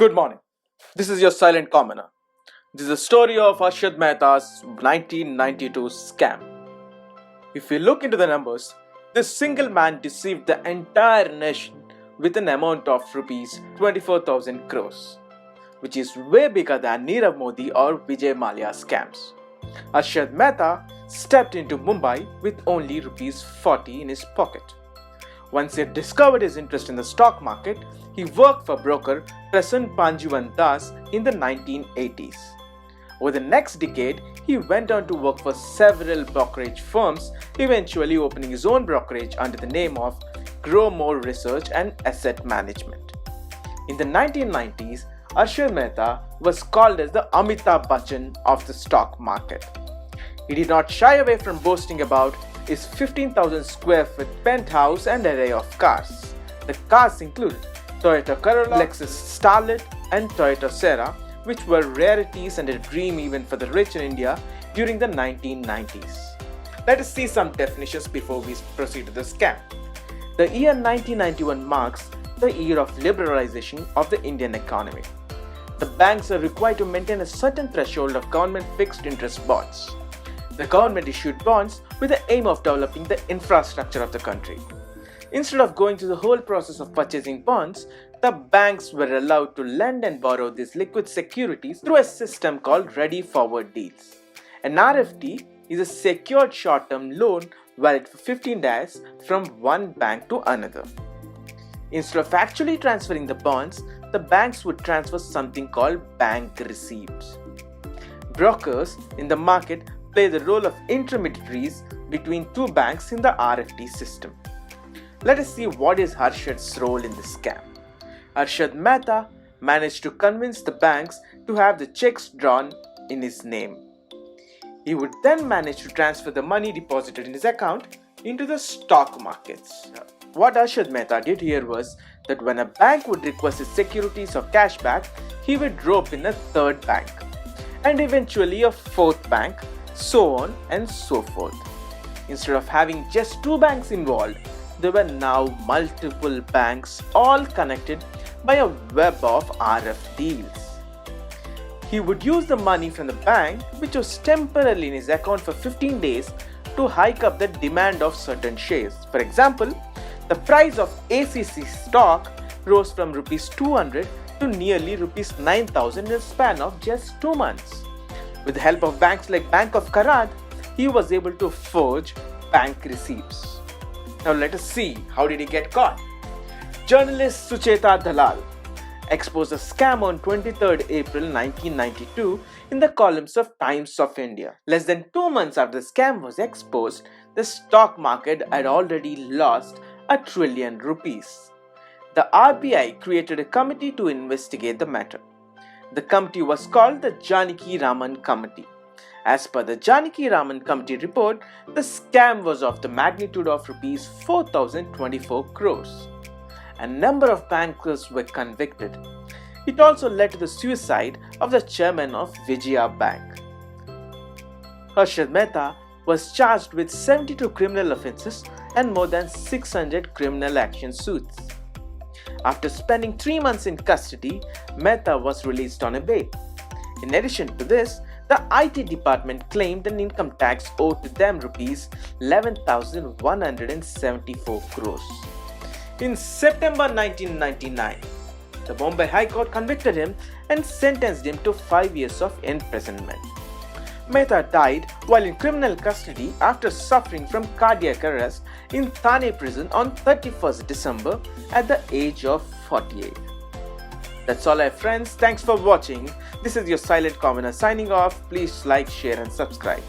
Good morning. This is your silent commoner. This is the story of Harshad Mehta's 1992 scam. If you look into the numbers, this single man deceived the entire nation with an amount of rupees 24,000 crores, which is way bigger than Nirav Modi or Vijay Mallya scams. Harshad Mehta stepped into Mumbai with only rupees 40 in his pocket. Once he discovered his interest in the stock market, he worked for broker Prasann Panjivandas in the 1980s. Over the next decade, he went on to work for several brokerage firms, eventually opening his own brokerage under the name of GrowMore Research and Asset Management. In the 1990s, Harshad Mehta was called as the Amitabh Bachchan of the stock market. He did not shy away from boasting about his 15,000 square foot penthouse and array of cars. The cars included Toyota Corolla, Lexus Starlet and Toyota Sera, which were rarities and a dream even for the rich in India during the 1990s. Let us see some definitions before we proceed to the scam. The year 1991 marks the year of liberalization of the Indian economy. The banks are required to maintain a certain threshold of government fixed interest bonds. The government issued bonds with the aim of developing the infrastructure of the country. Instead of going through the whole process of purchasing bonds, the banks were allowed to lend and borrow these liquid securities through a system called Ready Forward Deals. An RFD is a secured short-term loan valid for 15 days from one bank to another. Instead of actually transferring the bonds, the banks would transfer something called bank receipts. Brokers in the market play the role of intermediaries between two banks in the RFD system. Let us see what is Harshad's role in this scam. Harshad Mehta managed to convince the banks to have the checks drawn in his name. He would then manage to transfer the money deposited in his account into the stock markets. What Harshad Mehta did here was that when a bank would request his securities or cash back, he would rope in a third bank and eventually a fourth bank, so on and so forth. Instead of having just two banks involved, there were now multiple banks all connected by a web of RF deals. He would use the money from the bank, which was temporarily in his account for 15 days, to hike up the demand of certain shares. For example, the price of ACC stock rose from rupees 200 to nearly rupees 9,000 in a span of just 2 months. With the help of banks like Bank of Karad, he was able to forge bank receipts. Now let us see, how did he get caught? Journalist Sucheta Dalal exposed a scam on 23rd April 1992 in the columns of Times of India. Less than 2 months after the scam was exposed, the stock market had already lost ₹1 trillion. The RBI created a committee to investigate the matter. The committee was called the Janaki Raman Committee. As per the Janaki Raman Committee report, the scam was of the magnitude of rupees 4,024 crores. A number of bankers were convicted. It also led to the suicide of the chairman of Vijaya Bank. Harshad Mehta was charged with 72 criminal offences and more than 600 criminal action suits. After spending 3 months in custody, Mehta was released on a bail. In addition to this, the IT department claimed an income tax owed to them rupees 11,174 crores. In September 1999, the Mumbai High Court convicted him and sentenced him to 5 years of imprisonment. Mehta died while in criminal custody after suffering from cardiac arrest in Thane prison on 31st December at the age of 48. That's all, friends. Thanks for watching. This is your silent commoner signing off. Please like, share and subscribe.